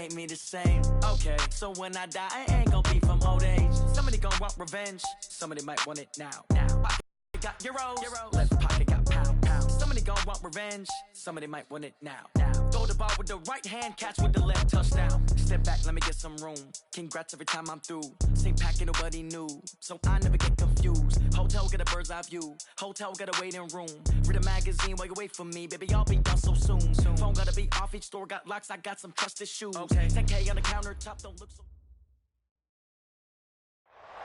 ain't me the same. Okay, so when I die, I ain't gonna be from old age. Somebody gonna want revenge, somebody might want it now. Pocket got euros, left pocket got pound. Somebody gonna want revenge, somebody might want it now. Throw the ball with the right hand, catch with the left, touchdown. Step back, let me get some room. Congrats every time I'm through. Same packet, nobody knew, so I never get confused. Hotel get a bird's eye view, hotel get a waiting room. Read a magazine while you wait for me, baby, I'll be done so soon. Phone gotta be off, each store got locks, I got some trusted shoes. Okay, 10K on the countertop, don't look so...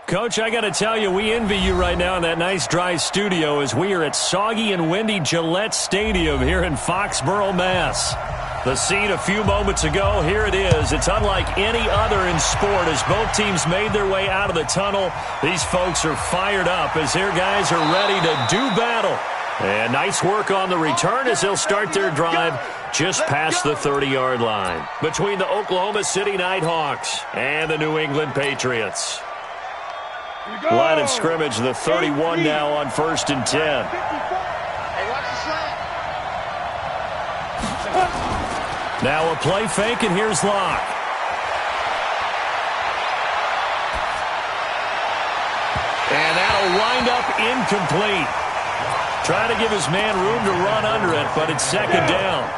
Coach, I got to tell you, we envy you right now in that nice dry studio as we are at soggy and windy Gillette Stadium here in Foxborough, Mass. The scene a few moments ago, here it is. It's unlike any other in sport as both teams made their way out of the tunnel. These folks are fired up as their guys are ready to do battle. And nice work on the return as they'll start their drive just past the 30-yard line between the Oklahoma City Nighthawks and the New England Patriots. Line of scrimmage, the 31 now on 1st and 10. Now a play fake, and here's Locke. And that'll wind up incomplete. Trying to give his man room to run under it, but it's second down.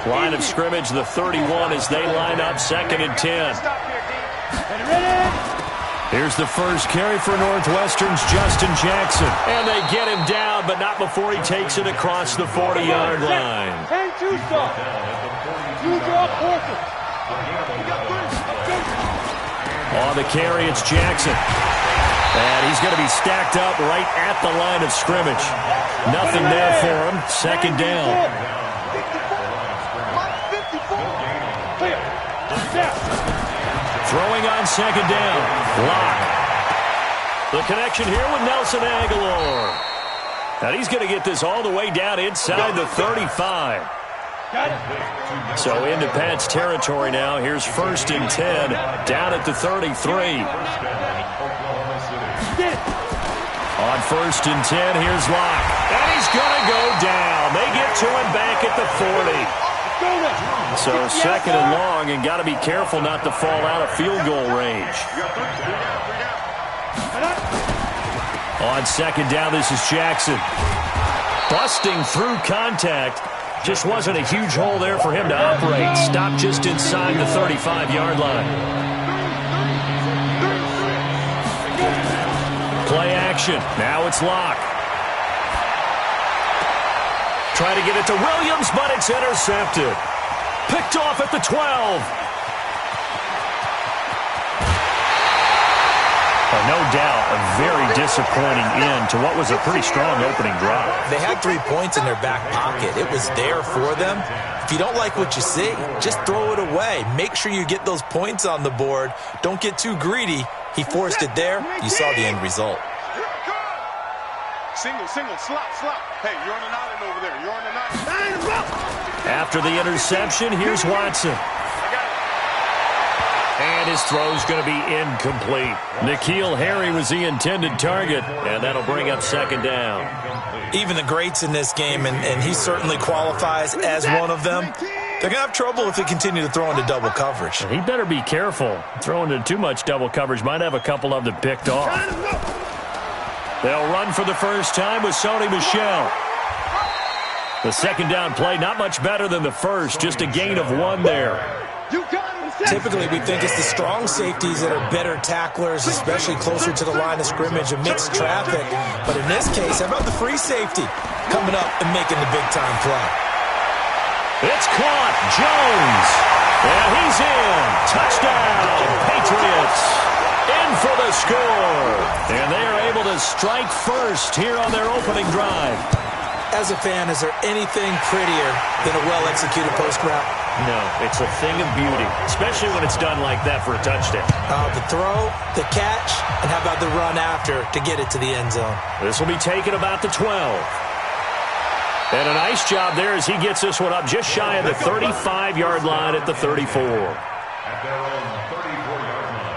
Line of scrimmage, the 31 as they line up 2nd and 10. Here's the first carry for Northwestern's Justin Jackson. And they get him down, but not before he takes it across the 40-yard line. On the carry, it's Jackson. And he's going to be stacked up right at the line of scrimmage. Nothing there for him. Second down. Throwing on second down. Locke. The connection here with Nelson Aguilar. And he's going to get this all the way down inside the 35. So into Pat's territory now. Here's 1st and 10 down at the 33. On 1st and 10, here's Locke. And he's going to go down. They get to him back at the 40. So 2nd and long, and got to be careful not to fall out of field goal range. On 2nd down, this is Jackson. Busting through contact. Just wasn't a huge hole there for him to operate. Stopped just inside the 35-yard line. Play action. Now it's Locke. Trying to get it to Williams, but it's intercepted. Picked off at the 12. No doubt, a very disappointing end to what was a pretty strong opening drive. They had 3 points in their back pocket. It was there for them. If you don't like what you see, just throw it away. Make sure you get those points on the board. Don't get too greedy. He forced it there. You saw the end result. Single, slot. Hey, you're on an island over there. You're on an island. After the interception, here's Watson. And his throw's going to be incomplete. N'Keal Harry was the intended target, and that'll bring up 2nd down. Even the greats in this game, and he certainly qualifies as one of them, they're going to have trouble if they continue to throw into double coverage. He better be careful. Throwing into too much double coverage might have a couple of them picked off. They'll run for the first time with Sony Michel. The 2nd down play, not much better than the first, just a gain of 1 there. Typically, we think it's the strong safeties that are better tacklers, especially closer to the line of scrimmage amidst traffic. But in this case, how about the free safety coming up and making the big-time play? It's caught. Jones. And he's in. Touchdown, Patriots. In for the score. And they are able to strike first here on their opening drive. As a fan, is there anything prettier than a well-executed post route? No, it's a thing of beauty, especially when it's done like that for a touchdown. The throw, the catch, and how about the run after to get it to the end zone? This will be taken about the 12. And a nice job there as he gets this one up just shy of the 35-yard line at the 34. At their own 34-yard line.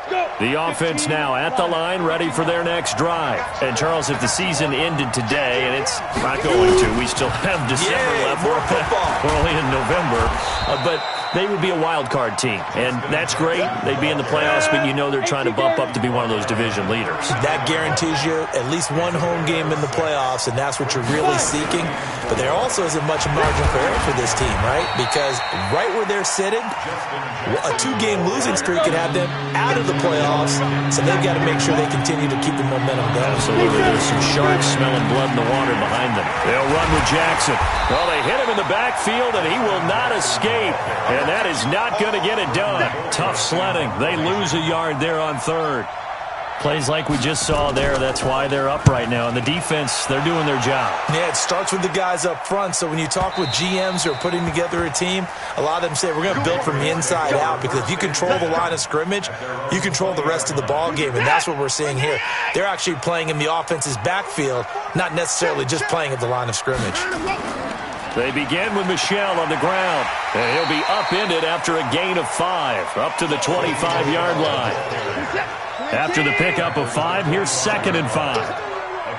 The offense now at the line, ready for their next drive. And, Charles, if the season ended today, and it's not going to, we still have December left. More football. We're only in November. But they would be a wild card team, and that's great. They'd be in the playoffs, but you know they're trying to bump up to be one of those division leaders. That guarantees you at least one home game in the playoffs, and that's what you're really seeking. But there also isn't much margin for error for this team, right? Because right where they're sitting, a 2-game losing streak could have them out of the playoffs, so they've got to make sure they continue to keep the momentum going. Absolutely. There's some sharks smelling blood in the water behind them. They'll run with Jackson. Well, they hit him in the backfield, and he will not escape. And that is not going to get it done. Tough sledding. They lose a yard there on third. Plays like we just saw there. That's why they're up right now. And the defense, they're doing their job. Yeah, it starts with the guys up front. So when you talk with GMs who are putting together a team, a lot of them say we're going to build from the inside out, because if you control the line of scrimmage, you control the rest of the ball game. And that's what we're seeing here. They're actually playing in the offense's backfield, not necessarily just playing at the line of scrimmage. They begin with Michel on the ground, and he'll be upended after a gain of 5, up to the 25-yard line. After the pickup of 5, here's 2nd and 5. A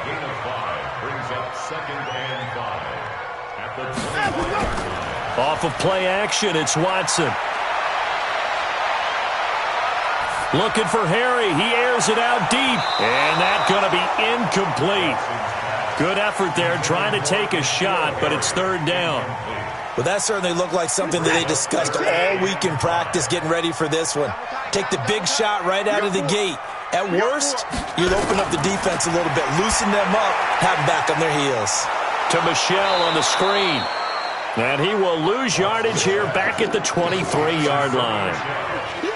gain of 5 brings up 2nd and 5 at the 25-yard line. Off of play action, it's Watson. Looking for Harry. He airs it out deep, and that's going to be incomplete. Good effort there, trying to take a shot, but it's 3rd down. Well, that certainly looked like something that they discussed all week in practice, getting ready for this one. Take the big shot right out of the gate. At worst, you'd open up the defense a little bit, loosen them up, have them back on their heels. To Michel on the screen. And he will lose yardage here back at the 23-yard line.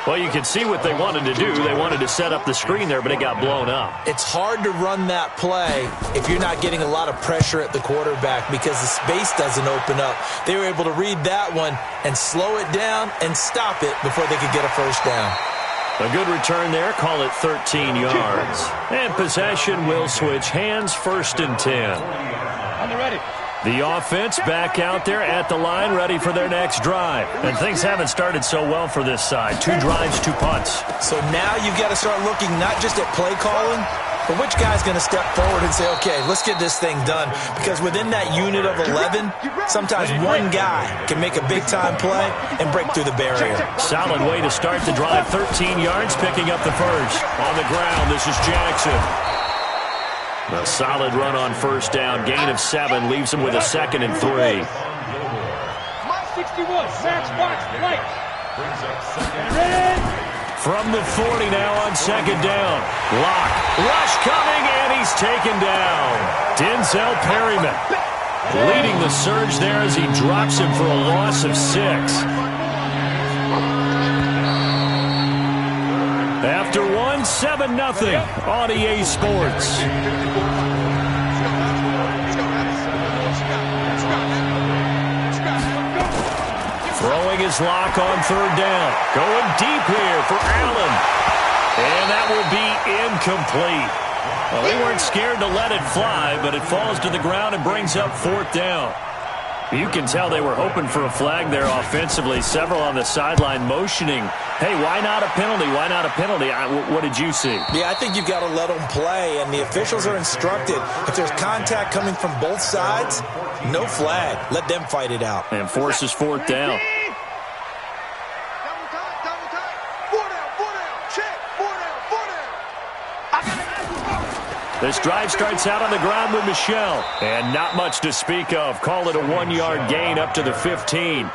Well, you can see what they wanted to do. They wanted to set up the screen there, but it got blown up. It's hard to run that play if you're not getting a lot of pressure at the quarterback, because the space doesn't open up. They were able to read that one and slow it down and stop it before they could get a first down. A good return there. Call it 13 yards. And possession will switch hands, 1st and 10. On the ready. The offense back out there at the line, ready for their next drive. And things haven't started so well for this side. 2 drives, 2 punts. So now you've got to start looking not just at play calling, but which guy's going to step forward and say, okay, let's get this thing done. Because within that unit of 11, sometimes one guy can make a big-time play and break through the barrier. Solid way to start the drive. 13 yards, picking up the first. On the ground, this is Jackson. A solid run on 1st down. Gain of 7 leaves him with a 2nd and 3. Mike 61, Max Box, right. Brings up 2nd and 5. From the 40 now on 2nd down. Lock. Rush coming, and he's taken down. Denzel Perryman leading the surge there as he drops him for a loss of 6. After 1, 7-0 on EA Sports. Throwing his lock on 3rd down. Going deep here for Allen. And that will be incomplete. Well, they weren't scared to let it fly, but it falls to the ground and brings up 4th down. You can tell they were hoping for a flag there offensively. Several on the sideline motioning, hey, why not a penalty? Why not a penalty? What did you see? Yeah, I think you've got to let them play, and the officials are instructed. If there's contact coming from both sides, no flag. Let them fight it out. And forces 4th down. Double time. 4 down. Check. 4 down. This drive starts out on the ground with Michel. And not much to speak of. Call it a 1-yard gain up to the 15.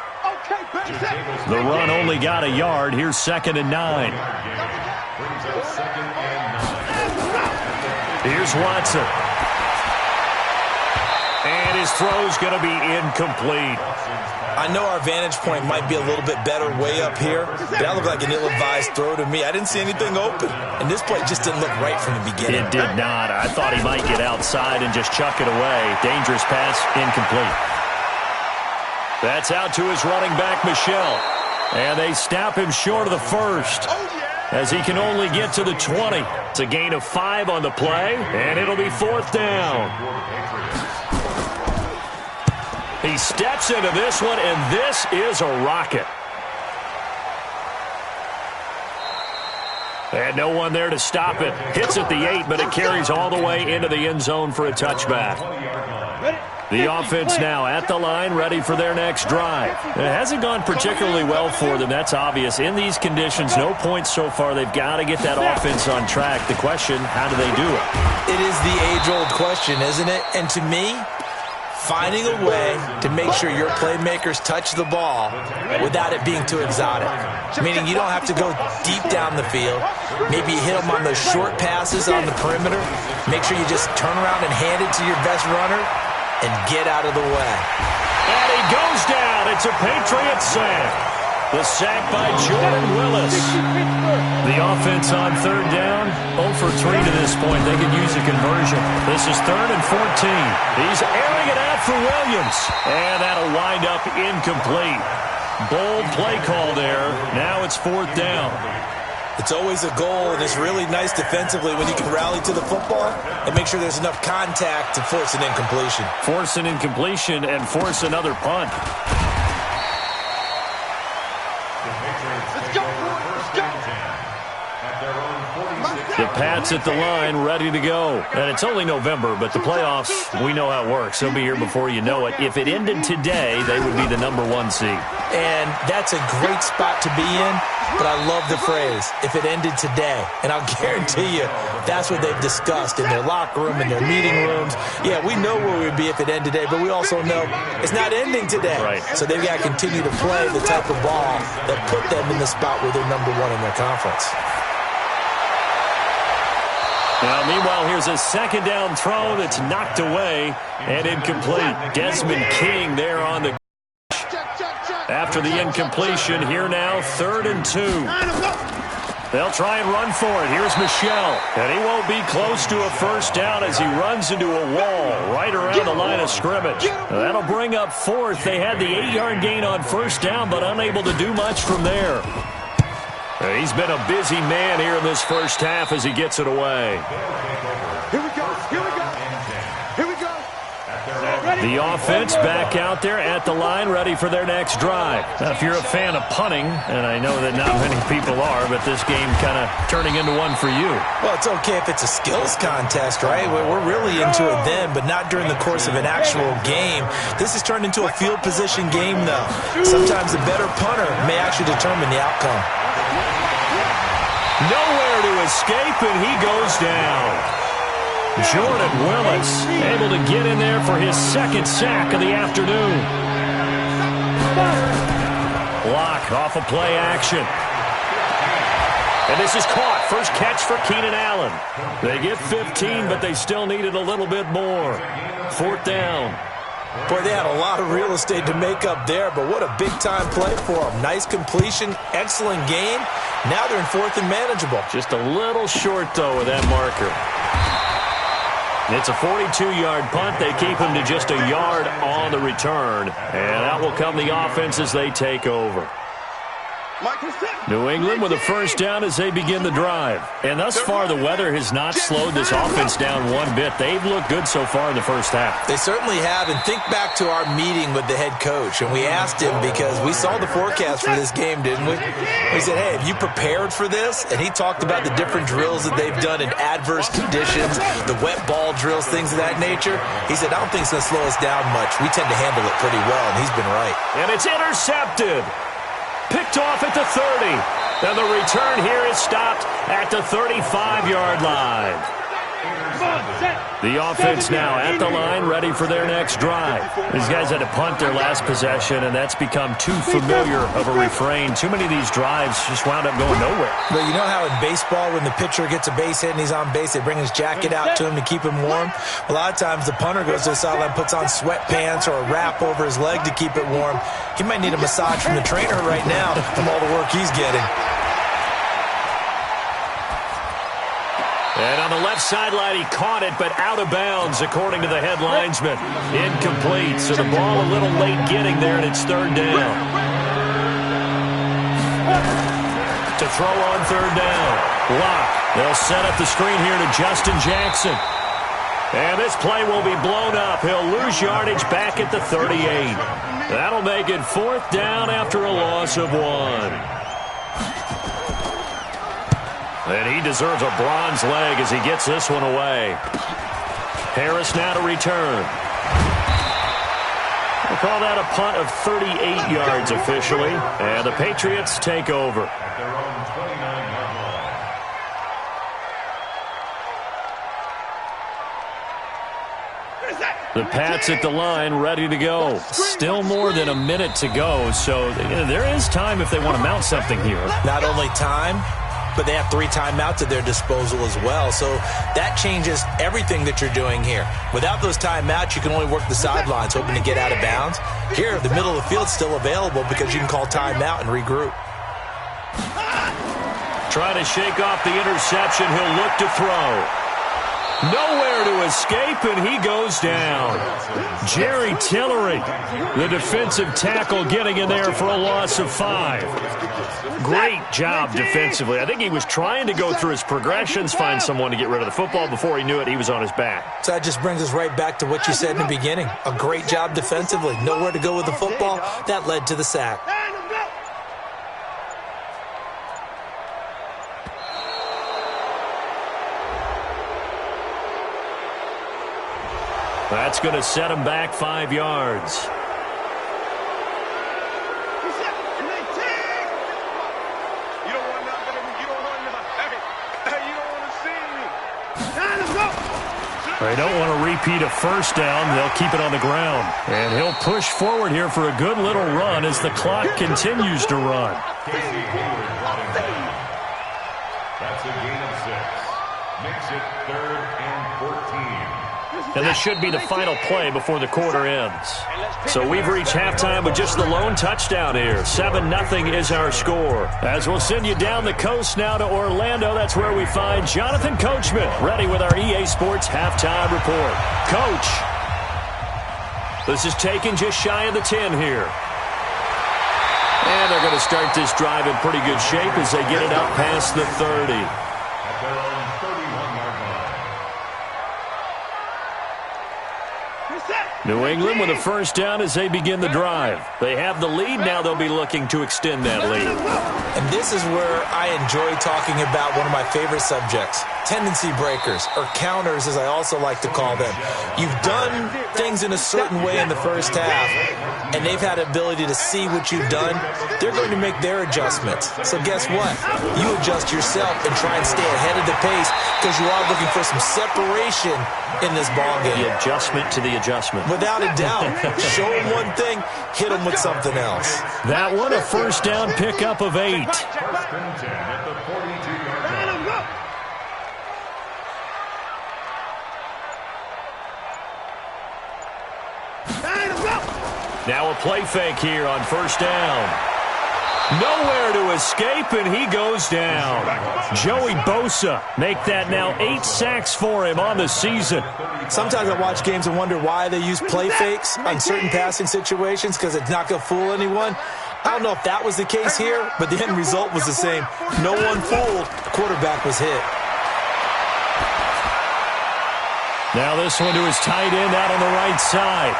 The run only got a yard. Here's 2nd and 9. Brings up 2nd and 9. Here's Watson. And his throw's going to be incomplete. I know our vantage point might be a little bit better way up here, but that looked like an ill-advised throw to me. I didn't see anything open, and this play just didn't look right from the beginning. It did not. I thought he might get outside and just chuck it away. Dangerous pass, incomplete. That's out to his running back, Michel. And they snap him short of the first, as he can only get to the 20. It's a gain of 5 on the play, and it'll be 4th down. He steps into this one, and this is a rocket. And no one there to stop it. Hits at the 8, but it carries all the way into the end zone for a touchback. The offense now at the line, ready for their next drive. It hasn't gone particularly well for them, that's obvious. In these conditions, no points so far. They've got to get that offense on track. The question, how do they do it? It is the age-old question, isn't it? And to me, finding a way to make sure your playmakers touch the ball without it being too exotic. Meaning you don't have to go deep down the field. Maybe you hit them on those short passes on the perimeter. Make sure you just turn around and hand it to your best runner and get out of the way. And he goes down. It's a Patriot sack. The sack by Jordan Willis. The offense on third down, 0 for 3 to this point. They could use a conversion. This is 3rd and 14. He's airing it out for Williams. And that'll wind up incomplete. Bold play call there. Now it's 4th down. It's always a goal, and it's really nice defensively when you can rally to the football and make sure there's enough contact to force an incompletion. Force an incompletion and force another punt. The Pats at the line, ready to go. And it's only November, but the playoffs, we know how it works. They'll be here before you know it. If it ended today, they would be the #1 seed. And that's a great spot to be in, but I love the phrase, if it ended today. And I'll guarantee you, that's what they've discussed in their locker room, in their meeting rooms. Yeah, we know where we'd be if it ended today, but we also know it's not ending today. Right. So they've got to continue to play the type of ball that put them in the spot where they're #1 in their conference. Now, meanwhile, here's a second down throw that's knocked away and incomplete. Desmond King there on the after the incompletion. Here now, 3rd and 2. They'll try and run for it. Here's Michel. And he won't be close to a first down as he runs into a wall right around the line of scrimmage. That'll bring up 4th. They had the 8-yard gain on first down, but unable to do much from there. He's been a busy man here in this first half as he gets it away. Here we go. Here we go. Here we go. The offense back out there at the line, ready for their next drive. Now, if you're a fan of punting, and I know that not many people are, but this game kind of turning into one for you. Well, it's okay if it's a skills contest, right? We're really into it then, but not during the course of an actual game. This has turned into a field position game, though. Sometimes the better punter may actually determine the outcome. Nowhere to escape, and he goes down. Jordan Willis able to get in there for his 2nd sack of the afternoon. Block off of play action. And this is caught. First catch for Keenan Allen. They get 15, but they still needed a little bit more. 4th down. Boy, they had a lot of real estate to make up there, but what a big-time play for them. Nice completion, excellent gain. Now they're in 4th and manageable. Just a little short, though, with that marker. It's a 42-yard punt. They keep him to just a yard on the return. And that will come the offense as they take over. New England with a first down as they begin the drive. And thus far, the weather has not slowed this offense down one bit. They've looked good so far in the first half. They certainly have. And think back to our meeting with the head coach. And we asked him, because we saw the forecast for this game, didn't we? We said, hey, have you prepared for this? And he talked about the different drills that they've done in adverse conditions, the wet ball drills, things of that nature. He said, I don't think it's going to slow us down much. We tend to handle it pretty well, and he's been right. And it's intercepted. Picked off at the 30. And the return here is stopped at the 35-yard line. The offense now at the line, ready for their next drive. These guys had to punt their last possession, and that's become too familiar of a refrain. Too many of these drives just wound up going nowhere. But you know how in baseball, when the pitcher gets a base hit and he's on base, they bring his jacket out to him to keep him warm? A lot of times the punter goes to the sideline, puts on sweatpants or a wrap over his leg to keep it warm. He might need a massage from the trainer right now from all the work he's getting. And on the left sideline, he caught it, but out of bounds, according to the head linesman. Incomplete, so the ball a little late getting there, and it's 3rd down. To throw on 3rd down. Lock. They'll set up the screen here to Justin Jackson. And this play will be blown up. He'll lose yardage back at the 38. That'll make it 4th down after a loss of 1. And he deserves a bronze leg as he gets this one away. Harris now to return. We'll call that a punt of 38 yards officially. And the Patriots take over. At their own 29-yard line. The Pats at the line, ready to go. Still more than a minute to go, so there is time if they want to mount something here. Not only time, but they have 3 timeouts at their disposal as well. So that changes everything that you're doing here. Without those timeouts, you can only work the sidelines, hoping to get out of bounds. Here, the middle of the field's still available because you can call timeout and regroup. Trying to shake off the interception. He'll look to throw. Nowhere to escape, and he goes down. Jerry Tillery, the defensive tackle, getting in there for a loss of 5. Great job defensively. I think he was trying to go through his progressions, find someone to get rid of the football. Before he knew it, he was on his back. So that just brings us right back to what you said in the beginning. A great job defensively. Nowhere to go with the football. That led to the sack. That's going to set him back 5 yards. They don't want to repeat a first down. They'll keep it on the ground. And he'll push forward here for a good little run as the clock continues to run. That's a gain of 6. Makes it 3rd and 14. And this should be the final play before the quarter ends. So we've reached halftime with just the lone touchdown here. 7-0 is our score. As we'll send you down the coast now to Orlando, that's where we find Jonathan Coachman, ready with our EA Sports halftime report. Coach, this is taken just shy of the 10 here. And they're going to start this drive in pretty good shape as they get it up past the 30. At their own 31-yard line. New England with a first down as they begin the drive. They have the lead. Now they'll be looking to extend that lead. And this is where I enjoy talking about one of my favorite subjects, tendency breakers, or counters as I also like to call them. You've done things in a certain way in the first half, and they've had the ability to see what you've done. They're going to make their adjustments. So guess what? You adjust yourself and try and stay ahead of the pace because you are looking for some separation in this ballgame. The adjustment to the adjustment. Without a doubt. Show them one thing, hit them with something else. That one, a first down pickup of 8. First and 10 at the 42-yard line. Now a play fake here on first down. Nowhere to escape, and he goes down. Joey Bosa make that now 8 sacks for him on the season. Sometimes I watch games and wonder why they use play fakes on certain passing situations because it's not going to fool anyone. I don't know if that was the case here, but the end result was the same. No one fooled. The quarterback was hit. Now this one to his tight end out on the right side.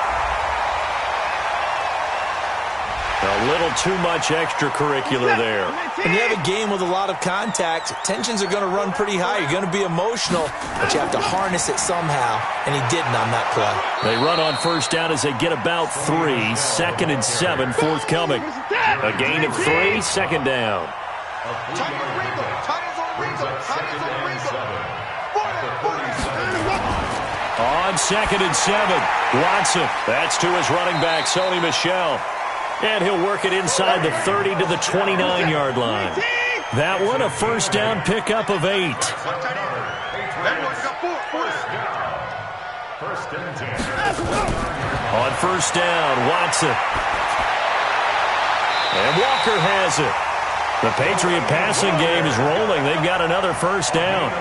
A little too much extracurricular there. When you have a game with a lot of contact, tensions are going to run pretty high. You're going to be emotional, but you have to harness it somehow, and he didn't on that play. They run on first down as they get about 3. 2nd and 7 forthcoming. A gain of 3, second down. On 2nd and 7, Watson. That's to his running back, Sony Michel. And he'll work it inside the 30 to the 29-yard line. That one, a first down pickup of 8. On first down, Watson. And Walker has it. The Patriot passing game is rolling. They've got another first down.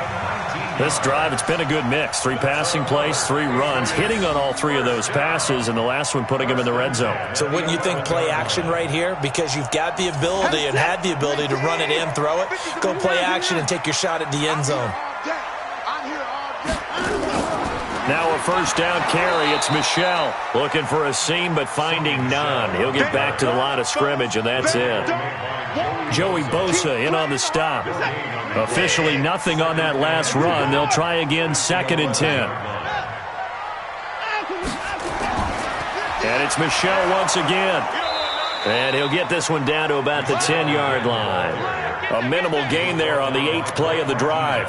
This drive, it's been a good mix. 3 passing plays, 3 runs, hitting on all 3 of those passes, and the last one putting him in the red zone. So wouldn't you think play action right here? Because you've got the ability and had the ability to run it and throw it. Go play action and take your shot at the end zone. Now a first down carry. It's Michel looking for a seam but finding none. He'll get back to the line of scrimmage, and that's it. Joey Bosa in on the stop. Officially nothing on that last run. They'll try again, 2nd and 10. And it's Michel once again. And he'll get this one down to about the 10-yard line. A minimal gain there on the 8th play of the drive.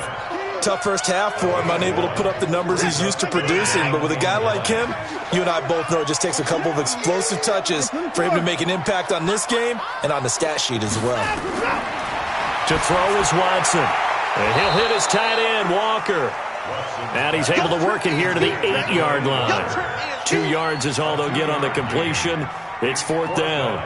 Tough first half for him, unable to put up the numbers he's used to producing. But with a guy like him, you and I both know it just takes a couple of explosive touches for him to make an impact on this game and on the stat sheet as well. To throw is Watson. And he'll hit his tight end, Walker. And he's able to work it here to the 8-yard line. 2 yards is all they'll get on the completion. It's 4th down.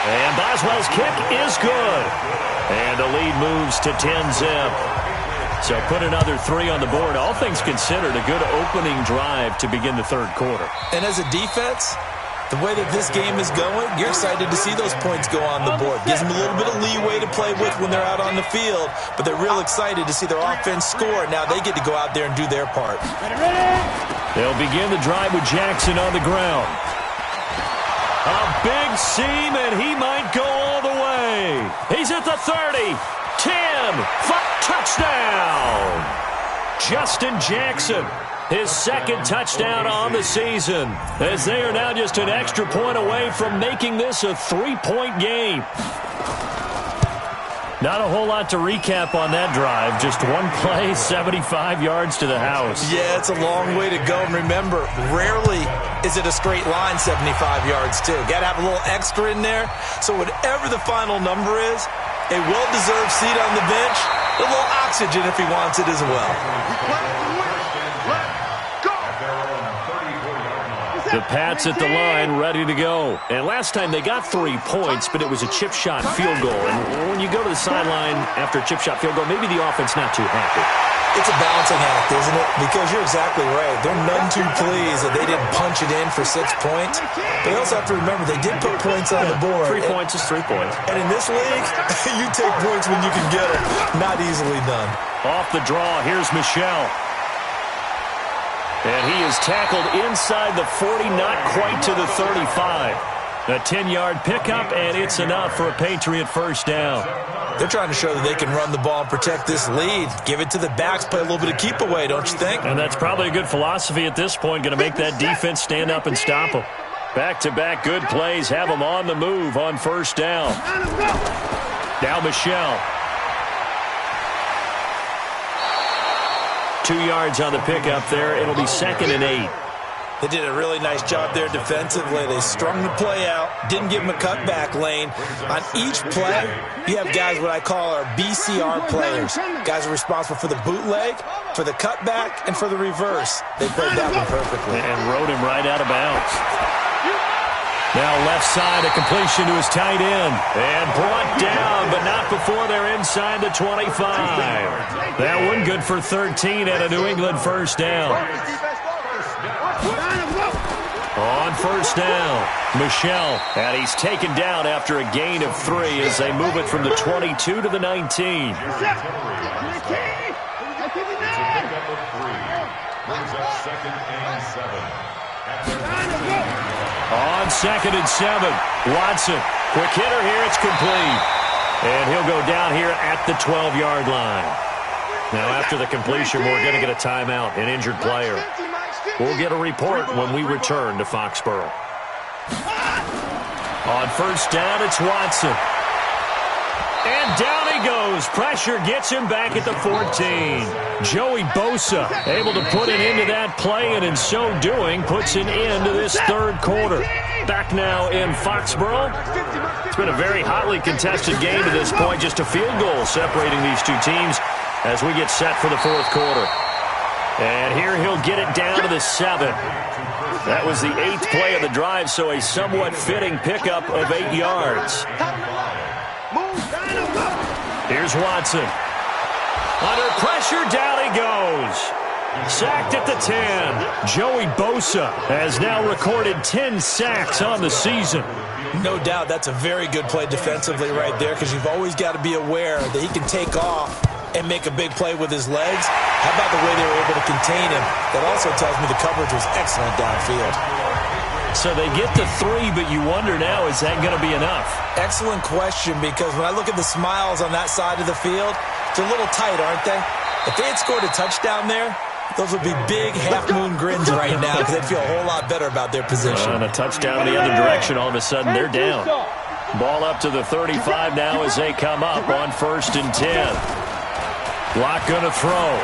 And Boswell's kick is good. And the lead moves to 10-zip. So put another 3 on the board. All things considered, a good opening drive to begin the 3rd quarter. And as a defense, the way that this game is going, you're excited to see those points go on the board. Gives them a little bit of leeway to play with when they're out on the field, but they're real excited to see their offense score. Now they get to go out there and do their part. They'll begin the drive with Jackson on the ground. A big seam, and he might go all the way. He's at the 30, 10, 5, touchdown. Justin Jackson. His 2nd touchdown on the season, as they are now just an extra point away from making this a 3-point game. Not a whole lot to recap on that drive. Just one play, 75 yards to the house. Yeah, it's a long way to go. And remember, rarely is it a straight line 75 yards, too. Got to have a little extra in there. So whatever the final number is, a well-deserved seat on the bench, a little oxygen if he wants it as well. The Pats at the line, ready to go. And last time they got 3 points, but it was a chip shot field goal. And when you go to the sideline after a chip shot field goal, maybe the offense not too happy. It's a balancing act, isn't it? Because you're exactly right. They're none too pleased that they didn't punch it in for 6 points. But they also have to remember they did put points on the board. 3 points is 3 points. And in this league, you take points when you can get them. Not easily done. Off the draw, here's Michel. And he is tackled inside the 40, not quite to the 35. A 10-yard pickup, and it's enough for a Patriot first down. They're trying to show that they can run the ball and protect this lead. Give it to the backs, play a little bit of keep away, don't you think? And that's probably a good philosophy at this point, going to make that defense stand up and stop them. Back-to-back good plays, have them on the move on first down. Now Michel. 2 yards on the pickup there. It'll be 2nd and 8. They did a really nice job there defensively. They strung the play out, didn't give them a cutback lane. On each play, you have guys what I call our BCR players. Guys are responsible for the bootleg, for the cutback, and for the reverse. They played that one perfectly. And rode him right out of bounds. Now left side, a completion to his tight end. And brought down, but not before they're inside the 25. That one good for 13 and a New England first down. On first down, Michel. And he's taken down after a gain of 3 as they move it from the 22 to the 19. On 2nd and 7, Watson. Quick hitter here, it's complete. And he'll go down here at the 12-yard line. Now after the completion, we're going to get a timeout, an injured player. We'll get a report when we return to Foxborough. On first down, it's Watson. And down he goes. Pressure gets him back at the 14. Joey Bosa able to put an end to that play, and in so doing, puts an end to this 3rd quarter. Back now in Foxborough. It's been a very hotly contested game to this point. Just a field goal separating these two teams as we get set for the 4th quarter. And here he'll get it down to the 7. That was the 8th play of the drive, so a somewhat fitting pickup of 8 yards. Here's Watson. Under pressure, down he goes. Sacked at the 10. Joey Bosa has now recorded 10 sacks on the season. No doubt that's a very good play defensively right there, because you've always got to be aware that he can take off and make a big play with his legs. How about the way they were able to contain him? That also tells me the coverage was excellent downfield. So they get to 3, but you wonder now, is that going to be enough? Excellent question, because when I look at the smiles on that side of the field, it's a little tight, aren't they? If they had scored a touchdown there, those would be big half-moon grins right now, because they'd feel a whole lot better about their position. And a touchdown the other direction, all of a sudden they're down. Ball up to the 35 now as they come up on 1st and 10. Locke going to throw.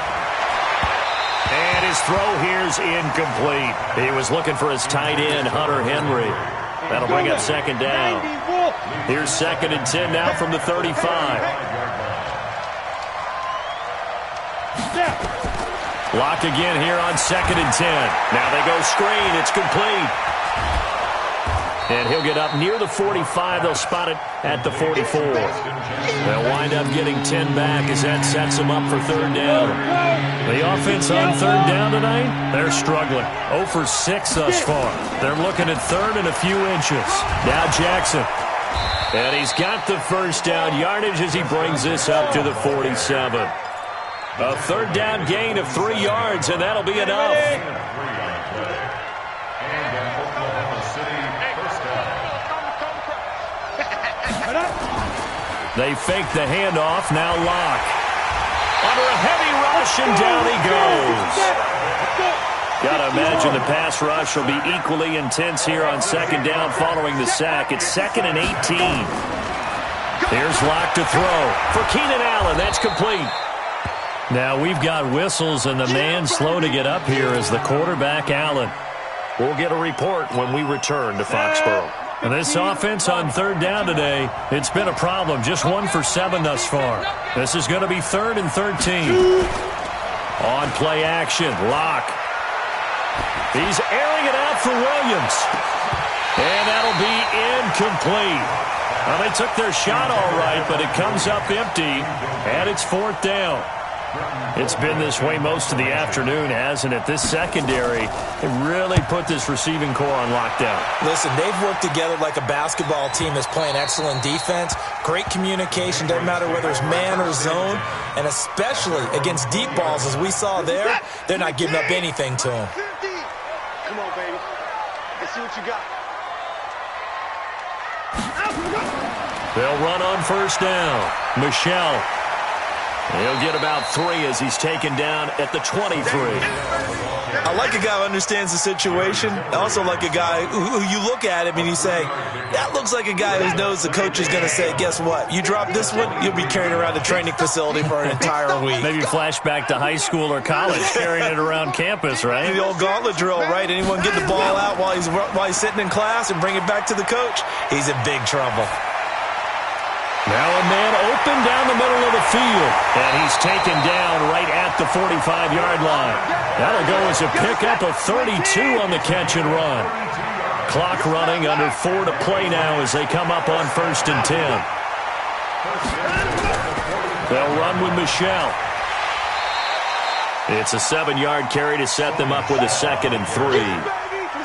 And his throw here's incomplete. He was looking for his tight end, Hunter Henry. That'll bring up 2nd down. Here's 2nd and 10 now from the 35. Locke again here on 2nd and 10. Now they go screen. It's complete. And he'll get up near the 45. They'll spot it at the 44. They'll wind up getting 10 back as that sets them up for 3rd down. The offense on 3rd down tonight, they're struggling. 0 for 6 thus far. They're looking at 3rd and a few inches. Now Jackson. And he's got the 1st down yardage as he brings this up to the 47. A 3rd down gain of 3 yards, and that'll be enough. They fake the handoff. Now Locke. Under a heavy rush, and down he goes. Got to imagine the pass rush will be equally intense here on 2nd down following the sack. It's 2nd and 18. Here's Locke to throw for Keenan Allen. That's complete. Now we've got whistles, and the man slow to get up here is the quarterback, Allen. We'll get a report when we return to Foxborough. And this offense on 3rd down today, it's been a problem. Just 1 for 7 thus far. This is going to be 3rd and 13. On play action, Locke. He's airing it out for Williams. And that'll be incomplete. Well, they took their shot all right, but it comes up empty, and it's 4th down. It's been this way most of the afternoon, hasn't it? This secondary really put this receiving core on lockdown. Listen, they've worked together like a basketball team that's playing excellent defense. Great communication, doesn't matter whether it's man or zone. And especially against deep balls, as we saw there, they're not giving up anything to them. Come on, baby. Let's see what you got. They'll run on 1st down. Michelle. He'll get about 3 as he's taken down at the 23. I like a guy who understands the situation. I also like a guy who you look at him and you say, that looks like a guy who knows the coach is going to say, guess what? You drop this one, you'll be carrying around a training facility for an entire week. Maybe flashback to high school or college, carrying it around campus, right? The old gauntlet drill, right? Anyone get the ball out while he's sitting in class and bring it back to the coach? He's in big trouble. Now a man open down the middle of the field, and he's taken down right at the 45-yard line. That'll go as a pickup of 32 on the catch and run. Clock running, under 4 to play now as they come up on 1st and 10. They'll run with Michelle. It's a 7-yard carry to set them up with a 2nd and 3.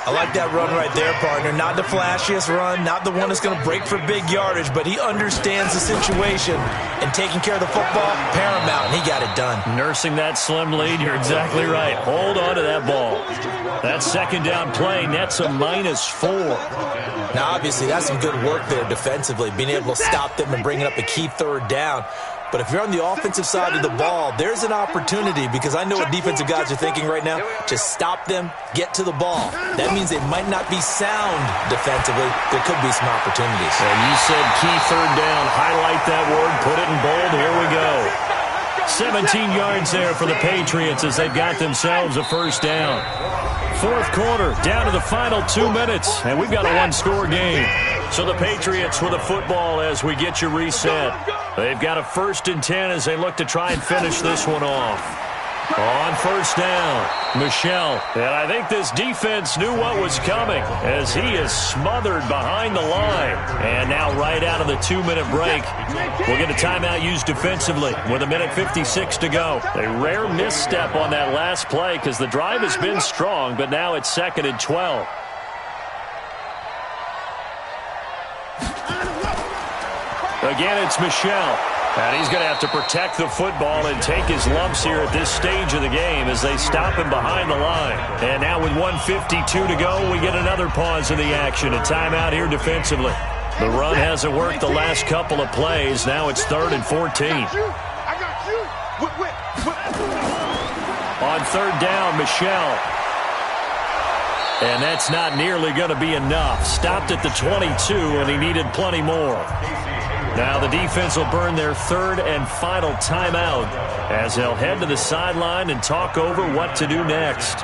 I like that run right there, partner. Not the flashiest run, not the one that's going to break for big yardage, but he understands the situation, and taking care of the football, paramount, and he got it done. Nursing that slim lead, you're exactly right. Hold on to that ball. That 2nd down play nets a -4. Now, obviously, that's some good work there defensively, being able to stop them and bringing up a key 3rd down. But if you're on the offensive side of the ball, there's an opportunity, because I know what defensive guys are thinking right now. Just stop them, get to the ball. That means they might not be sound defensively. There could be some opportunities. And you said key 3rd down. Highlight that word. Put it in bold. Here we go. 17 yards there for the Patriots as they've got themselves a 1st down. 4th quarter, down to the final 2 minutes, and we've got a 1-score game. So the Patriots with a football as we get you reset. They've got a 1st and 10 as they look to try and finish this one off. On first down, Michel. And I think this defense knew what was coming as he is smothered behind the line. And now right out of the 2-minute break, we'll get a timeout used defensively with 1:56 to go. A rare misstep on that last play because the drive has been strong, but now it's 2nd and 12. Again, it's Michel. And he's going to have to protect the football and take his lumps here at this stage of the game as they stop him behind the line. And now with 1:52 to go, we get another pause in the action. A timeout here defensively. The run hasn't worked the last couple of plays. Now it's 3rd and 14. On 3rd down, Michel. And that's not nearly going to be enough. Stopped at the 22, and he needed plenty more. Now the defense will burn their 3rd and final timeout as they'll head to the sideline and talk over what to do next.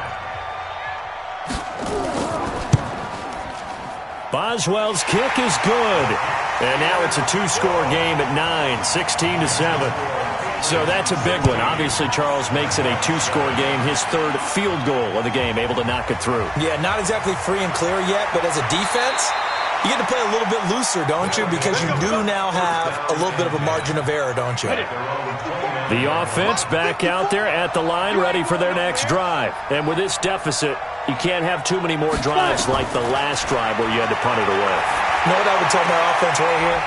Boswell's kick is good. And now it's a 2-score game at 9, 16-7. So that's a big one. Obviously, Charles makes it a 2-score game, his 3rd field goal of the game, able to knock it through. Yeah, not exactly free and clear yet, but as a defense, you get to play a little bit looser, don't you? Because you do now have a little bit of a margin of error, don't you? The offense back out there at the line, ready for their next drive. And with this deficit, you can't have too many more drives like the last drive where you had to punt it away. You know what I would tell my offense right here?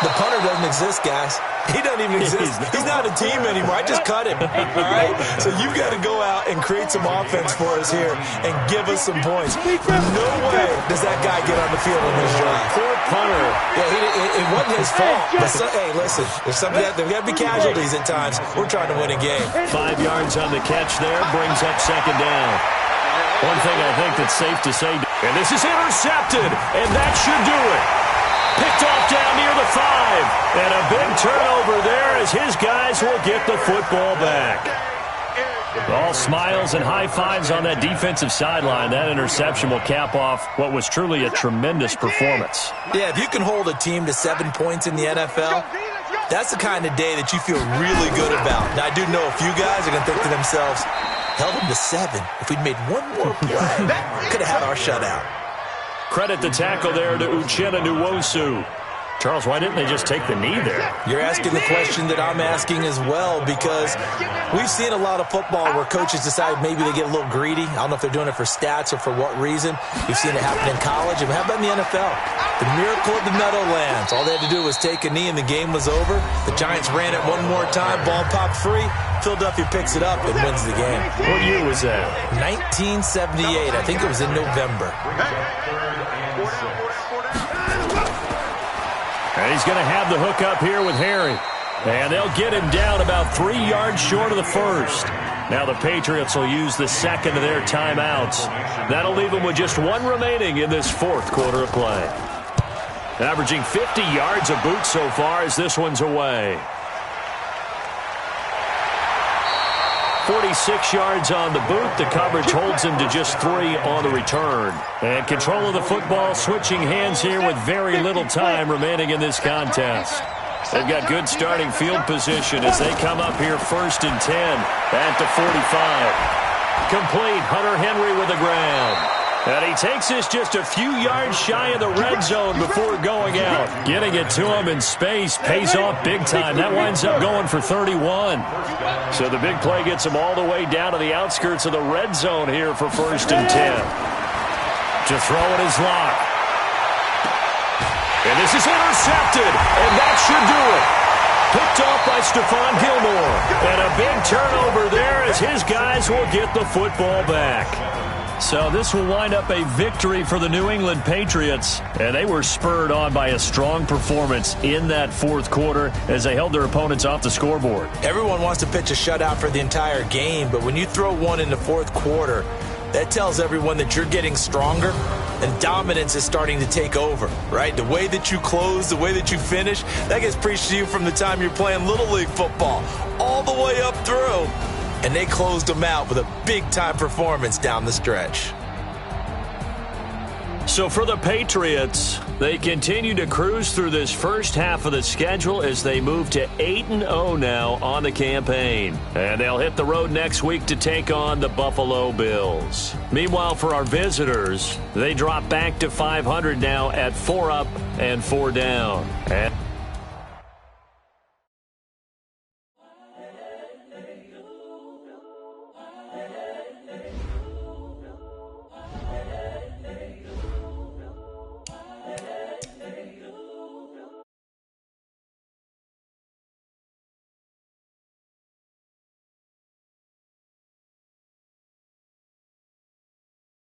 The punter doesn't exist, guys. He doesn't even exist. He's not a team anymore. I just cut him. All right? So you've got to go out and create some offense for us here and give us some points. No way does that guy get on the field in this drive. Poor punter. Yeah, it wasn't his fault. But hey, listen, there's got to be casualties at times. We're trying to win a game. 5 yards on the catch there, brings up 2nd down. One thing I think that's safe to say, and this is intercepted, and that should do it. Picked off down near the 5. And a big turnover there as his guys will get the football back. All smiles and high fives on that defensive sideline. That interception will cap off what was truly a tremendous performance. Yeah, if you can hold a team to 7 points in the NFL, that's the kind of day that you feel really good about. Now, I do know a few guys are going to think to themselves, held them to 7. If we'd made one more play, could have had our shutout. Credit the tackle there to Uchenna Nwosu. Charles, why didn't they just take the knee there? You're asking the question that I'm asking as well, because we've seen a lot of football where coaches decide maybe they get a little greedy. I don't know if they're doing it for stats or for what reason. We've seen it happen in college. And how about in the NFL? The miracle of the Meadowlands. All they had to do was take a knee and the game was over. The Giants ran it one more time. Ball popped free. Philadelphia picks it up and wins the game. What year was that? 1978. I think it was in November. And he's going to have the hook up here with Harry. And they'll get him down about 3 yards short of the first. Now the Patriots will use the 2nd of their timeouts. That'll leave them with just 1 remaining in this 4th quarter of play. Averaging 50 yards a boot so far as this one's away. 46 yards on the boot. The coverage holds him to just 3 on the return. And control of the football switching hands here with very little time remaining in this contest. They've got good starting field position as they come up here 1st and 10 at the 45. Complete. Hunter Henry with the grab. And he takes this just a few yards shy of the red zone before going out. Getting it to him in space pays off big time. That winds up going for 31. So the big play gets him all the way down to the outskirts of the red zone here for 1st and 10. To throw it is Locke. And this is intercepted. And that should do it. Picked off by Stephon Gilmore. And a big turnover there as his guys will get the football back. So this will wind up a victory for the New England Patriots. And they were spurred on by a strong performance in that 4th quarter as they held their opponents off the scoreboard. Everyone wants to pitch a shutout for the entire game, but when you throw one in the 4th quarter, that tells everyone that you're getting stronger and dominance is starting to take over, right? The way that you close, the way that you finish, that gets preached to you from the time you're playing Little League football all the way up through. And they closed them out with a big-time performance down the stretch. So for the Patriots, They continue to cruise through this first half of the schedule as they move to 8-0 now on the campaign. And they'll hit the road next week to take on the Buffalo Bills. Meanwhile, for our visitors, they drop back to 500 now at 4 up and 4 down. And